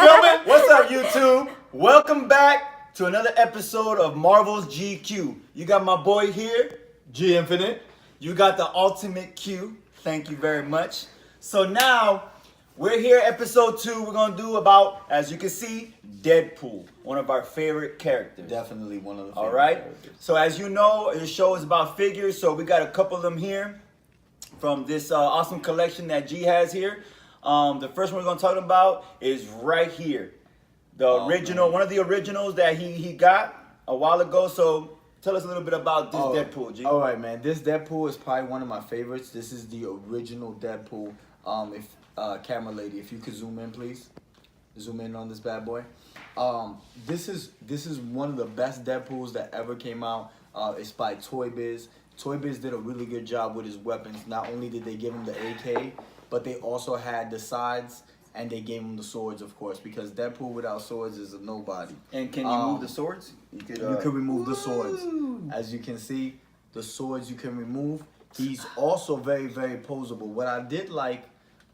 gentlemen, what's up, YouTube? Welcome back to another episode of Marvel's GQ. You got my boy here, G Infinite. You got the ultimate Q. Thank you very much. So now we're here, episode 2. We're gonna do about, as you can see, Deadpool, one of our favorite characters. Definitely one of the All favorite right. characters. So as you know, this show is about figures. So we got a couple of them here from this awesome collection that G has here. The first one we're gonna talk about is right here, the original, one of the originals that he got a while ago. So tell us a little bit about this Deadpool, G. All right, man. This Deadpool is probably one of my favorites. This is the original Deadpool. If camera lady, if you could zoom in, please. Zoom in on this bad boy. This is one of the best Deadpools that ever came out. It's by Toy Biz. Toy Biz did a really good job with his weapons. Not only did they give him the AK, but they also had the sides, and they gave him the swords, of course, because Deadpool without swords is a nobody. And can you move the swords? You can remove the swords. As you can see, the swords you can remove. He's also very, very posable. What I did like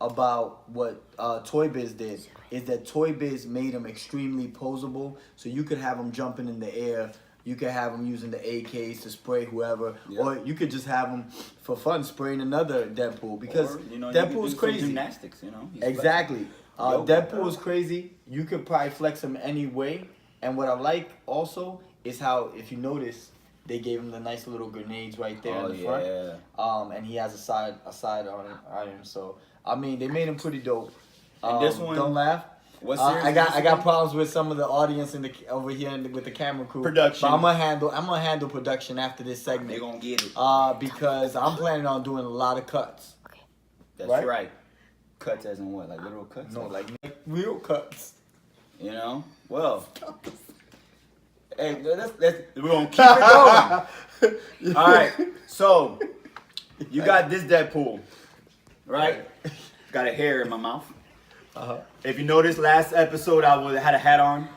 about what Toy Biz did is that Toy Biz made him extremely posable. So you could have him jumping in the air. You could have him using the AKs to spray whoever. Yeah. Or you could just have him for fun spraying another Deadpool. Because or, you know, Deadpool's you can do some crazy. gymnastics, you know. He's Exactly. Yoga. Deadpool is crazy. You could probably flex him any way. And what I like also is how, if you notice, they gave him the nice little grenades right there in the front. And he has a side on him. So I mean, they made him pretty dope. And this one, don't laugh. What I got problems with some of the audience over here with the camera crew. Production. But I'm gonna handle production after this segment. They're gonna get it. Because I'm planning on doing a lot of cuts. That's right? right. Cuts as in what? Like literal cuts? No, like real cuts. You know? Well. Hey, we're gonna keep it going. All right. So, you got this Deadpool, right? Got a hair in my mouth. If you noticed, last episode I had a hat on.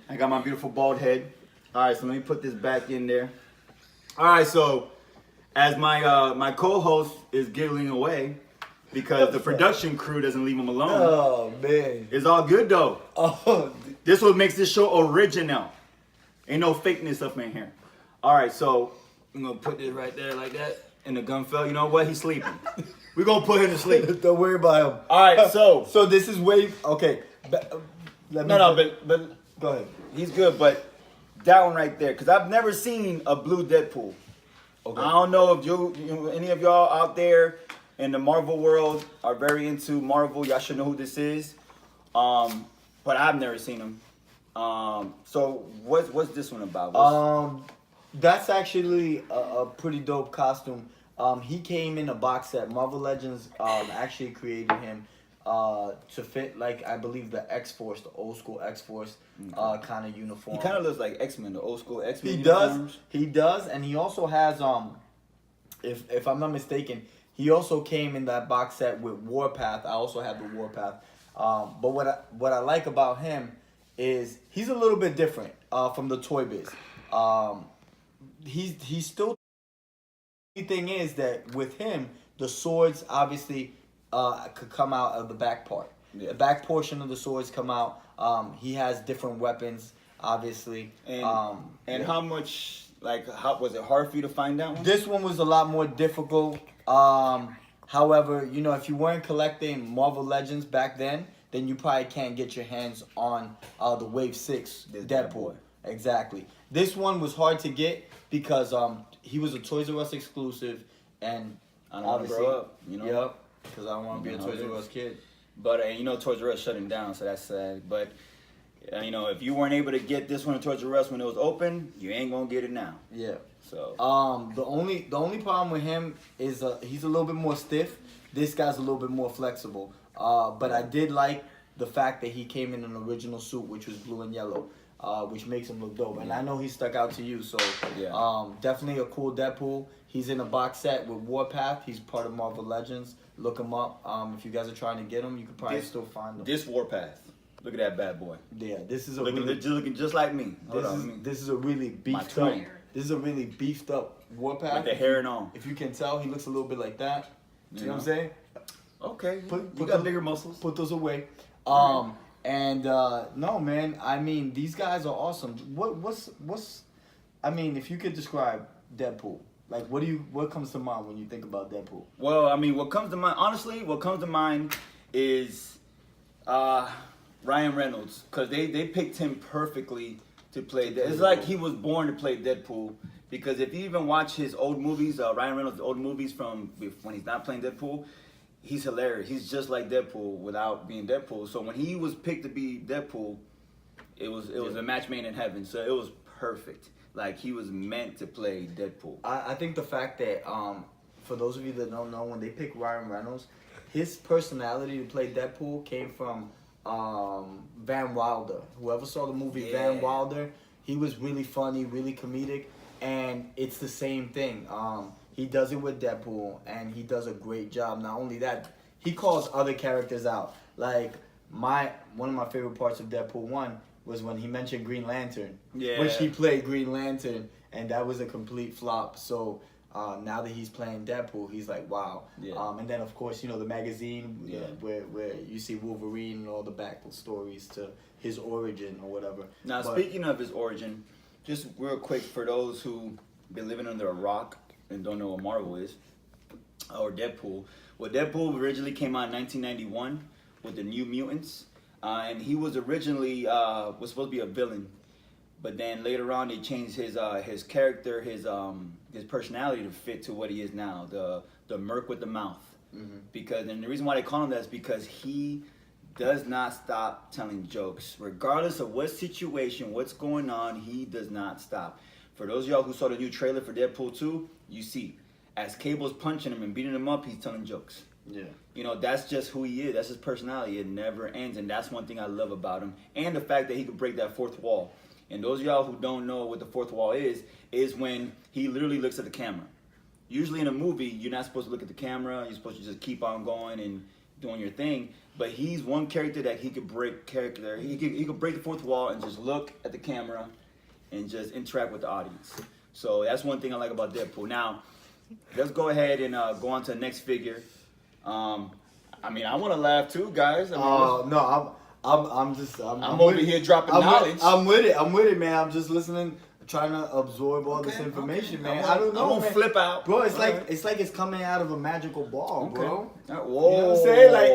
I got my beautiful bald head. All right, so let me put this back in there. All right, so as my co-host is giggling away because the production crew doesn't leave him alone. Oh man, It's all good though. oh This what makes this show original. Ain't no fakeness up in here. All right, so I'm gonna put this right there like that. And the gun fell. You know what? He's sleeping. We're gonna put him to sleep. don't worry about him. All right, so So this is way okay. But go ahead. he's good. But that one right there, because I've never seen a blue Deadpool. Okay. I don't know if any of y'all out there in the Marvel world are very into Marvel. Y'all should know who this is. But I've never seen him. So what's this one about? That's actually a pretty dope costume. He came in a box set. Marvel Legends actually created him to fit, like, I believe the X-Force, the old school X-Force kind of uniform. He kind of looks like X-Men, the old school X-Men. He uniforms. does, and he also has if I'm not mistaken, he also came in that box set with Warpath. I also have the Warpath. But what I like about him is he's a little bit different from the Toy Biz. He's still. The thing is that with him, the swords obviously could come out of the back part. Yeah. The back portion of the swords come out. He has different weapons, obviously. And Yeah. how much? Like, how was it hard for you to find that one? This one was a lot more difficult. However, you know, if you weren't collecting Marvel Legends back then you probably can't get your hands on the Wave 6 This Deadpool. Exactly. This one was hard to get because he was a Toys R Us exclusive, and I don't want to grow up, you know. Yep. Because I don't want to be a You know Toys how it R is. Us kid. But you know, Toys R Us shutting down, so that's sad. But you know, if you weren't able to get this one at Toys R Us when it was open, you ain't gonna get it now. Yeah. So The only problem with him is he's a little bit more stiff. This guy's a little bit more flexible. But I did like the fact that he came in an original suit, which was blue and yellow, which makes him look dope. And I know he stuck out to you, so Yeah. definitely a cool Deadpool. He's in a box set with Warpath. He's part of Marvel Legends. Look him up. If you guys are trying to get him, you can probably still find him. this Warpath, look at that bad boy. Yeah, this is a Looking just like me. Hold on, let me- this is a really My beefed up. twin. This is a really beefed up Warpath. with the hair and all. If you can tell, he looks a little bit like that. You know what I'm know? saying? Okay, Put you got those- bigger muscles. Put those away. And no, man. I mean, these guys are awesome. What's? I mean, if you could describe Deadpool, like what comes to mind when you think about Deadpool? Well, I mean, what comes to mind, honestly, what comes to mind is Ryan Reynolds, because they picked him perfectly to play. It's like he was born to play Deadpool. Because if you even watch his old movies, Ryan Reynolds' old movies from when he's not playing Deadpool, he's hilarious. He's just like Deadpool without being Deadpool. So when he was picked to be Deadpool, it was a match made in heaven. So it was perfect. Like he was meant to play Deadpool. I think the fact that for those of you that don't know, when they pick Ryan Reynolds, his personality to play Deadpool came from Van Wilder. Whoever saw the movie Van Wilder, he was really funny, really comedic, and it's the same thing. He does it with Deadpool, and he does a great job. Not only that, he calls other characters out. Like one of my favorite parts of Deadpool 1 was when he mentioned Green Lantern, which he played Green Lantern, and that was a complete flop. So now that he's playing Deadpool, he's like, wow. And then, of course, you know, the magazine where you see Wolverine and all the back stories to his origin or whatever. Now, speaking of his origin, just real quick, for those who been living under a rock and don't know what Marvel is, or Deadpool. Well, Deadpool originally came out in 1991 with the New Mutants. And he was originally was supposed to be a villain, but then later on they changed his character, his personality to fit to what he is now, the Merc with the mouth. Because and the reason why they call him that is because he does not stop telling jokes, regardless of what situation, what's going on. He does not stop. For those of y'all who saw the new trailer for Deadpool 2, you see as Cable's punching him and beating him up, he's telling jokes. You know, that's just who he is. That's his personality. It never ends. And that's one thing I love about him. And the fact that he could break that fourth wall. And those of y'all who don't know what the fourth wall is when he literally looks at the camera. Usually in a movie, you're not supposed to look at the camera. You're supposed to just keep on going and doing your thing. But he's one character that he could break character. He could break the fourth wall and just look at the camera and just interact with the audience. So that's one thing I like about Deadpool. Now, let's go ahead and go on to the next figure. I mean, I want to laugh too, guys. I mean, no, I'm over here dropping knowledge. I'm with it, man. I'm just listening, trying to absorb all this information, man. I don't know, I'm gonna flip out, bro. It's like it's coming out of a magical ball, bro. Whoa, you know what I'm saying? Like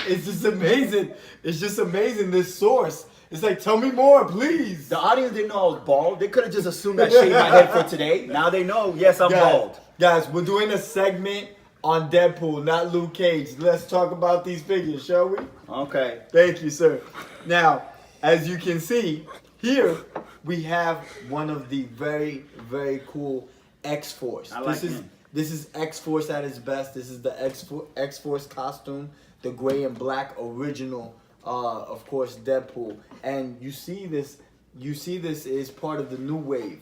it's just amazing. It's just amazing. This source. It's like, tell me more, please. The audience didn't know I was bald. They could have just assumed I shaved my head for today. Now they know. Yes, I'm bald. Guys, we're doing a segment on Deadpool, not Luke Cage. Let's talk about these figures, shall we? Okay. Thank you, sir. Now, as you can see, here we have one of the very, very cool X-Force. This is X-Force at its best. This is the X-Force costume, the gray and black original, of course, Deadpool. And you see this is part of the new wave.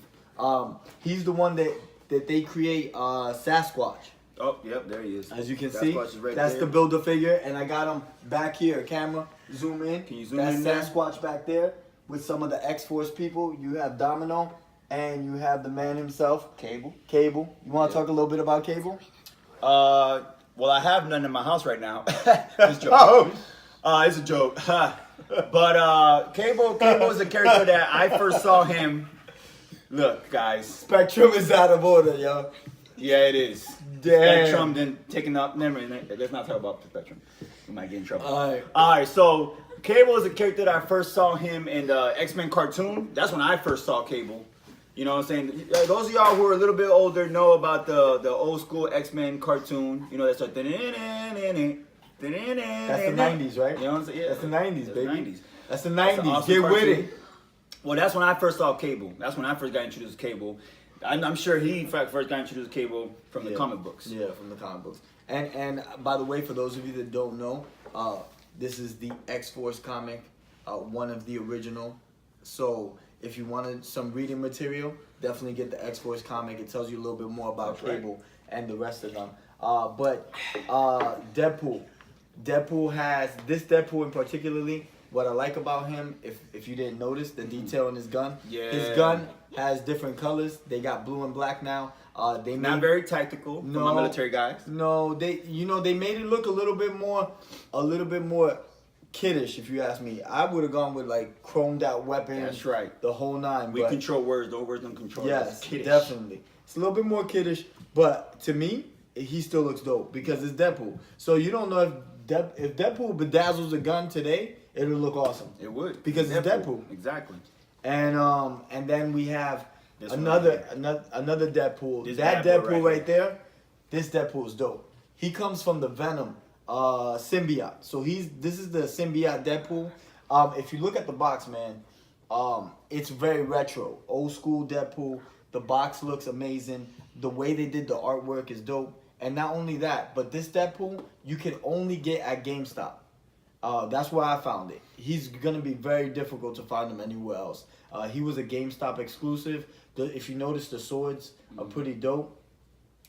He's the one that they create Sasquatch. Oh, yep, there he is. As you can see, that's the Build-A-Figure, and I got him back here. Camera, zoom in. Can you zoom in? That's Sasquatch back there with some of the X-Force people. You have Domino, and you have the man himself, Cable. You want to talk a little bit about Cable? Well, I have none in my house right now. It's a joke. It's a joke. But Cable is a character that I first saw him. Look, guys. Spectrum is out of order, yo. Yeah, it is. Damn. Spectrum then taking up. Never mind. Let's not talk about Spectrum. We might get in trouble. All right. So Cable is a character that I first saw him in the X-Men cartoon. That's when I first saw Cable. You know what I'm saying? Those of y'all who are a little bit older know about the old school X-Men cartoon. You know, that's like that's the 90s, right? You know what I'm saying? Yeah. That's the 90s, baby. 90s. That's the 90s. Awesome Get cartoon. with it. Well, that's when I first saw Cable. That's when I first got introduced to Cable. I'm sure he first got introduced to Cable from the comic books. Yeah, from the comic books. And by the way, for those of you that don't know, this is the X-Force comic, one of the original. So if you wanted some reading material, definitely get the X-Force comic. It tells you a little bit more about Cable and the rest of them. But Deadpool has, this Deadpool in particularly, what I like about him, if you didn't notice, the detail in his gun. Yeah. His gun has different colors. They got blue and black now. They not very tactical for my military guys. No, they made it look a little bit more kiddish, if you ask me. I would have gone with like chromed out weapons. That's right. The whole nine. We but control words, those words don't control us. yes, It's kiddish. definitely. It's a little bit more kiddish, but to me, he still looks dope because it's Deadpool. So you don't know if Deadpool bedazzles a gun today, it'll look awesome. It would. Because it's Deadpool. Exactly. And then we have This one another right another Deadpool. This That bad boy Deadpool right right there, this Deadpool is dope. He comes from the Venom symbiote. So this is the symbiote Deadpool. If you look at the box, man, it's very retro, old school Deadpool. The box looks amazing. The way they did the artwork is dope. And not only that, but this Deadpool you can only get at GameStop. That's where I found it. He's gonna be very difficult to find him anywhere else. He was a GameStop exclusive. If you notice, the swords are pretty dope.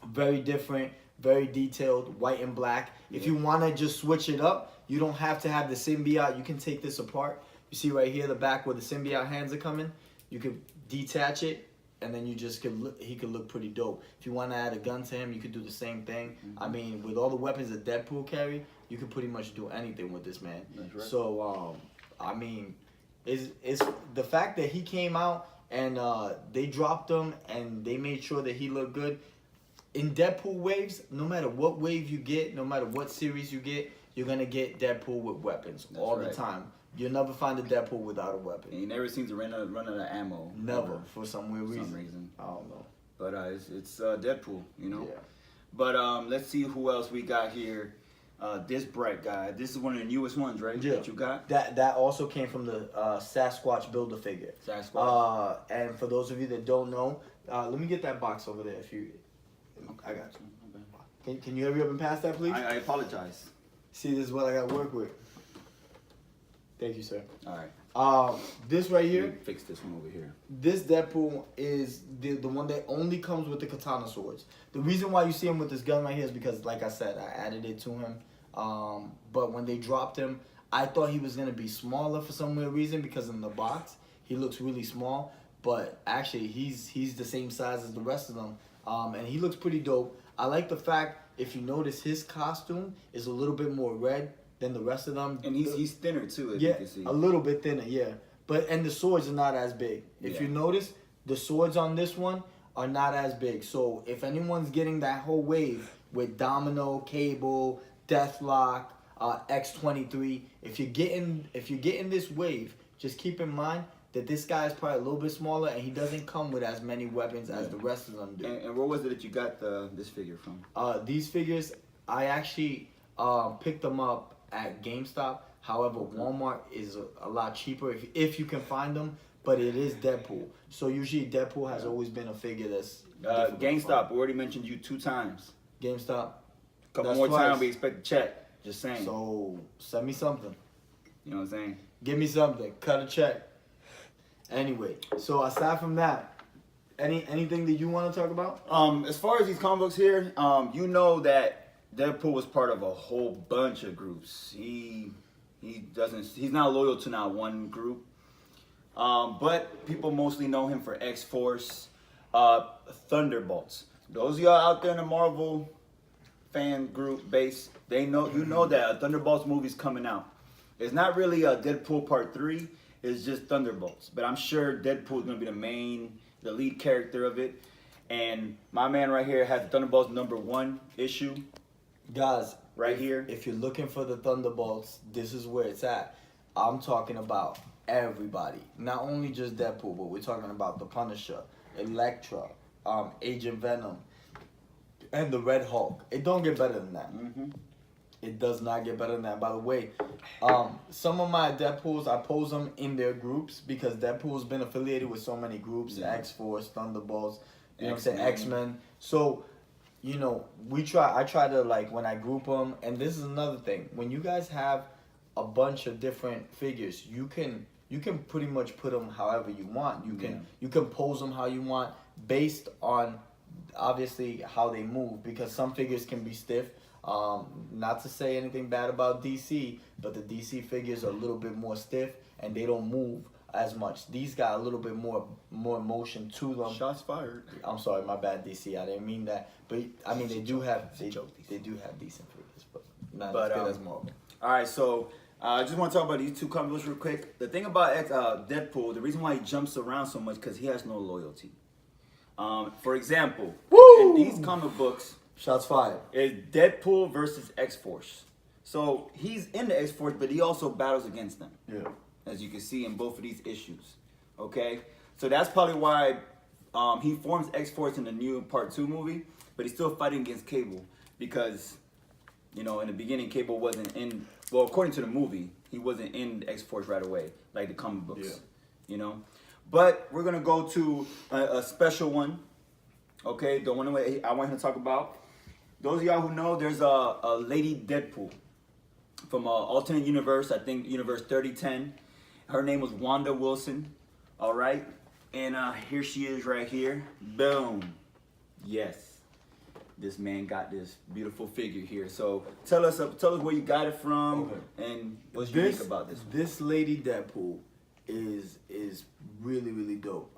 Very different, very detailed, white and black. If you want to just switch it up, you don't have to have the symbiote. You can take this apart. You see right here, the back where the symbiote hands are coming. You could detach it, and then you just he could look pretty dope. If you want to add a gun to him, you could do the same thing. I mean, with all the weapons that Deadpool carry, you could pretty much do anything with this man. That's right. So, I mean, it's the fact that he came out and they dropped him and they made sure that he looked good. In Deadpool waves, no matter what wave you get, no matter what series you get, you're gonna get Deadpool with weapons all the time. You'll never find a Deadpool without a weapon. And he never seems to run out of ammo. Never, for some weird reason. Some reason. I don't know. But it's Deadpool, you know. Yeah. But let's see who else we got here. This bright guy. This is one of the newest ones, right? Yeah. That you got. That also came from the Sasquatch Build-A-Figure. Sasquatch. And for those of you that don't know, let me get that box over there. If you, I got you. Can you hurry up and pass that, please? I apologize. See, this is what I got to work with. Thank you, sir. All right. This right here. Let me fix this one over here. This Deadpool is the one that only comes with the katana swords. The reason why you see him with this gun right here is because, like I said, I added it to him. But when they dropped him, I thought he was going to be smaller for some weird reason because in the box, he looks really small. But actually, he's the same size as the rest of them. And he looks pretty dope. I like the fact, if you notice, his costume is a little bit more red than the rest of them. And he's thinner too, as you can see. A little bit thinner, yeah. And the swords are not as big. If you notice, the swords on this one are not as big. So if anyone's getting that whole wave with Domino, Cable, Deathlock, X-23, if you're getting this wave, just keep in mind that this guy is probably a little bit smaller and he doesn't come with as many weapons as the rest of them do. And where was it that you got this figure from? These figures, I actually picked them up at GameStop. However, Walmart is a lot cheaper if you can find them. But it is Deadpool, so usually Deadpool has always been a figure that's GameStop. We already mentioned you 2 times. GameStop. Couple more times we expect to check. Just saying. So send me something. You know what I'm saying? Give me something. Cut a check. Anyway, so aside from that, anything that you want to talk about? As far as these comic books here, you know that Deadpool was part of a whole bunch of groups. He's not loyal to not one group. But people mostly know him for X-Force, Thunderbolts. Those of y'all out there in the Marvel fan group base, you know that a Thunderbolts movie's coming out. It's not really a Deadpool Part 3. It's just Thunderbolts. But I'm sure Deadpool is going to be the lead character of it. And my man right here has the Thunderbolts #1 issue. Guys, right here. If you're looking for the Thunderbolts, this is where it's at. I'm talking about everybody. Not only just Deadpool, but we're talking about the Punisher, Elektra, Agent Venom, and the Red Hulk. It don't get better than that. Mm-hmm. It does not get better than that. By the way, some of my Deadpools, I pose them in their groups because Deadpool's been affiliated with so many groups, X-Force, Thunderbolts, you know what I'm saying, X-Men. So, you know, I try to, like, when I group them, and this is another thing. When you guys have a bunch of different figures, you can pretty much put them however you want. You can pose them how you want based on, obviously, how they move, because some figures can be stiff. Not to say anything bad about DC, but the DC figures are a little bit more stiff and they don't move as much. These got a little bit more motion to them. Shots fired. I'm sorry, my bad, DC. I didn't mean that, but I mean they do have decent figures, but not as good as Marvel. All right, so I just want to talk about these two comic books real quick. The thing about Deadpool, the reason why he jumps around so much, because he has no loyalty. For example, in these comic books, Shots fired. is Deadpool versus X-Force. So he's in the X-Force, but he also battles against them. Yeah. As you can see in both of these issues. Okay? So that's probably why he forms X-Force in the new Part 2 movie, but he's still fighting against Cable because, you know, in the beginning, Cable wasn't in, well, according to the movie, he wasn't in X-Force right away, like the comic books. Yeah. You know? But we're going to go to a special one. Okay? The one I want him to talk about. Those of y'all who know, there's a Lady Deadpool from alternate universe, I think universe 3010. Her name was Wanda Wilson. All right, and here she is right here. Boom. Yes, this man got this beautiful figure here. So tell us where you got it from and what's unique about this one. This Lady Deadpool is really dope.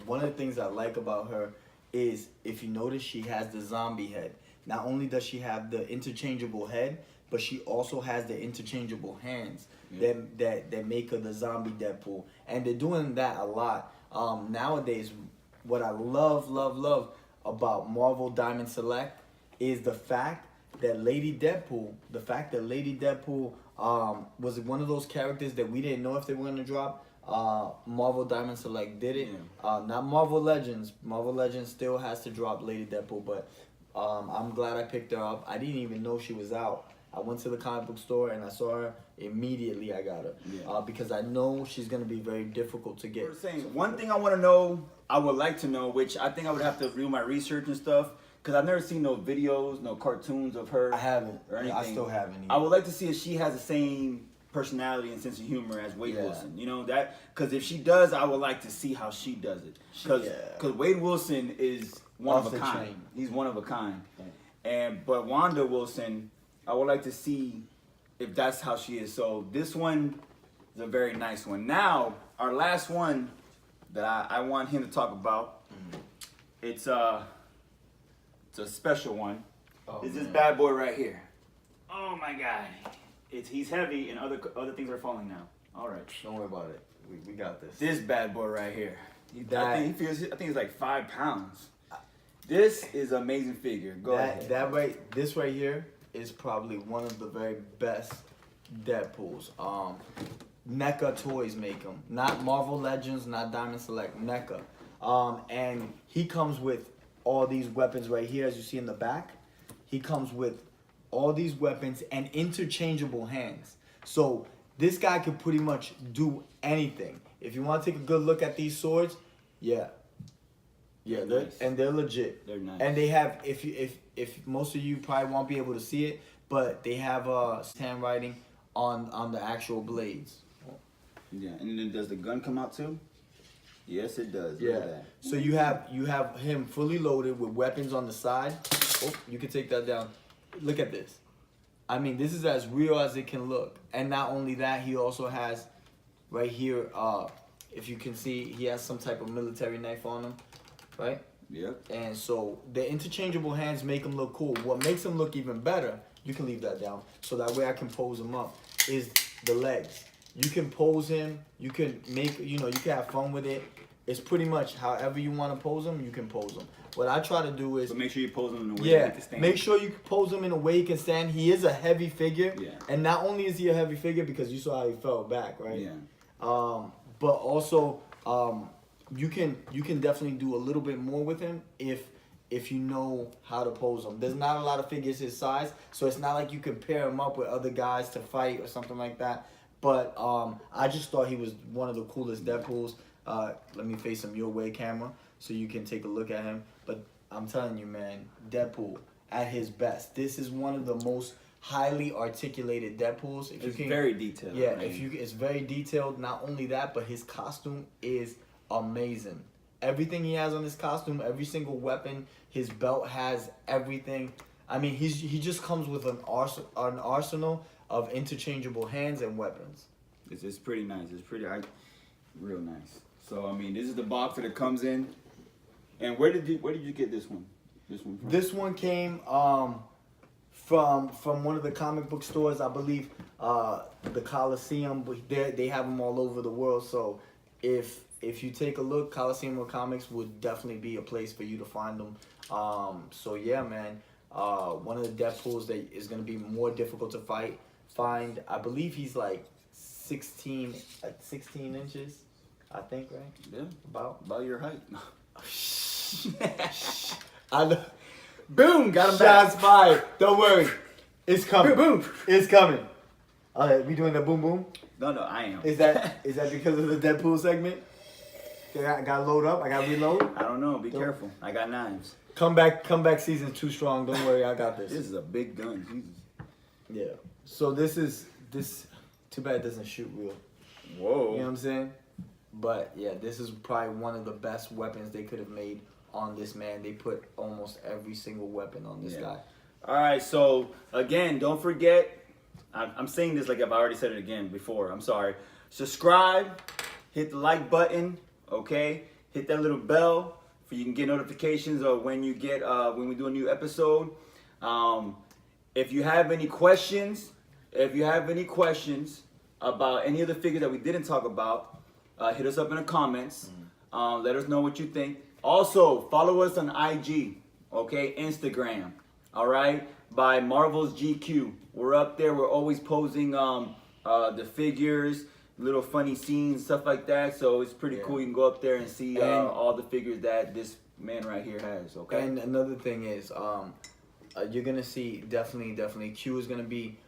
One of the things I like about her is, if you notice, she has the zombie head. Not only does she have the interchangeable head, but she also has the interchangeable hands that make her the zombie Deadpool. And they're doing that a lot. Nowadays, what I love about Marvel Diamond Select is the fact that Lady Deadpool was one of those characters that we didn't know if they were going to drop. Marvel Diamond Select did it. Not Marvel Legends. Marvel Legends still has to drop Lady Deadpool, but I'm glad I picked her up. I didn't even know she was out. I went to the comic book store and I saw her. Immediately I got her because I know she's going to be very difficult to get. One thing I want to know, I would like to know, which I think I would have to do my research and stuff, because I've never seen no videos, no cartoons of her. I haven't. Or anything. I still haven't either. I would like to see if she has the same personality and sense of humor as Wade Wilson. You know that, because if she does, I would like to see how she does it. Because Wade Wilson is one of a kind. He's one of a kind. But Wanda Wilson, I would like to see if that's how she is. So this one is a very nice one. Now, our last one that I want him to talk about, it's a special one. It's this bad boy right here. Oh my God. He's heavy and other things are falling now. All right. Don't worry about it. We got this. This bad boy right here. I think it's like 5 pounds. This is an amazing figure. Go ahead. This right here is probably one of the very best Deadpools. NECA Toys make them. Not Marvel Legends, not Diamond Select, NECA. And he comes with all these weapons right here, as you see in the back. He comes with all these weapons and interchangeable hands. So this guy could pretty much do anything. If you want to take a good look at these swords, they're legit. They're nice. And they have, if most of you probably won't be able to see it, but they have handwriting on the actual blades. Yeah, and then does the gun come out too? Yes, it does. Yeah. Look at that. So you have him fully loaded with weapons on the side. Oh, you can take that down. Look at this. I mean, this is as real as it can look. And not only that, he also has right here, if you can see, he has some type of military knife on him, right? Yep. And so the interchangeable hands make him look cool. What makes him look even better, you can leave that down, so that way I can pose him up, is the legs. You can pose him, you can make, you can have fun with it. It's pretty much however you want to pose him, you can pose him. What I try to do is... But make sure you pose him in a way he can stand. Make sure you pose him in a way he can stand. He is a heavy figure. Yeah. And not only is he a heavy figure, because you saw how he fell back, right? Yeah. But also, you can definitely do a little bit more with him if you know how to pose him. There's not a lot of figures his size, so it's not like you can pair him up with other guys to fight or something like that. But I just thought he was one of the coolest Deadpools. Let me face him your way, camera, so you can take a look at him. But I'm telling you, man, Deadpool at his best. This is one of the most highly articulated Deadpools. It's very detailed. Yeah, it's very detailed. Not only that, but his costume is amazing. Everything he has on his costume, every single weapon, his belt has everything. I mean, he just comes with an arsenal of interchangeable hands and weapons. It's pretty nice. It's real nice. So I mean, this is the box that it comes in. And where did you get this one? This one from? This one came from one of the comic book stores, I believe, the Coliseum. But they have them all over the world. So if you take a look, Coliseum of Comics would definitely be a place for you to find them. So yeah, man. One of the Deadpools that is gonna be more difficult to find. I believe he's like 16 inches. I think, right? Yeah, About your height. I know. Boom, got him back. Shots fired. Don't worry. It's coming. Boom, boom. It's coming. We doing the boom boom? No, I am. Is that because of the Deadpool segment? I got to load up. I got to reload. I don't know. Be careful. I got knives. Come back season 2 strong. Don't worry. I got this. This is a big gun. Jesus. Yeah. So this. Too bad it doesn't shoot real. Whoa. You know what I'm saying? But yeah, this is probably one of the best weapons they could have made on this man. They put almost every single weapon on this guy. All right. So again, don't forget. I'm saying this like I've already said it again before. I'm sorry. Subscribe. Hit the like button. Okay. Hit that little bell so you can get notifications of when you get when we do a new episode. If you have any questions, about any of the figures that we didn't talk about, hit us up in the comments. Let us know what you think. Also, follow us on IG, okay, Instagram, all right, by Marvel's GQ. We're up there. We're always posting the figures, little funny scenes, stuff like that. So it's pretty cool. You can go up there and see all the figures that this man right here has, okay? And another thing is, you're going to see definitely Q is going to be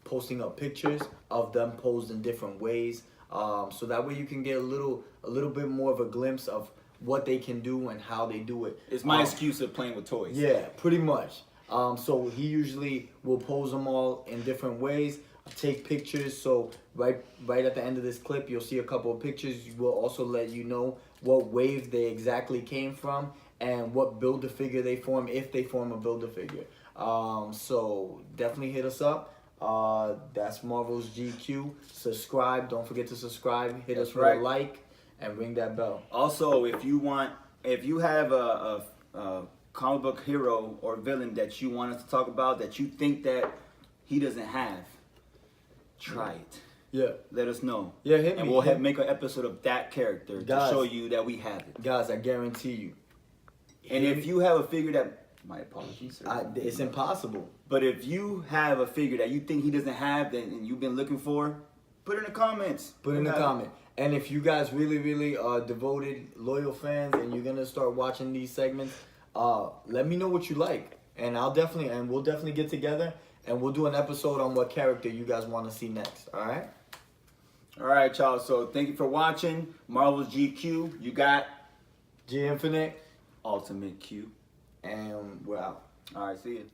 posting up pictures of them posed in different ways. So that way you can get a little bit more of a glimpse of what they can do and how they do it. It's my excuse of playing with toys. Yeah, pretty much. So he usually will pose them all in different ways, take pictures. So right at the end of this clip, you'll see a couple of pictures. We'll also let you know what wave they exactly came from and what Build-A-Figure they form, if they form a Build-A-Figure. So definitely hit us up. That's Marvel's GQ. Subscribe. Don't forget to subscribe. Hit us with a like and ring that bell. Also, if you have a comic book hero or villain that you want us to talk about that you think that he doesn't have, try it. Yeah. Let us know. Yeah, hit me. And we'll make an episode of that character to show you that we have it. Guys, I guarantee you. And if you have a figure that, my apologies, sir. It's impossible. But if you have a figure that you think he doesn't have and you've been looking for, put it in the comments. Put it in the comment. And if you guys really are devoted, loyal fans, and you're gonna start watching these segments, let me know what you like, and we'll definitely get together and we'll do an episode on what character you guys want to see next. All right. All right, y'all. So thank you for watching Marvel's GQ. You got G Infinite, Ultimate Q, and we're out. All right, see you.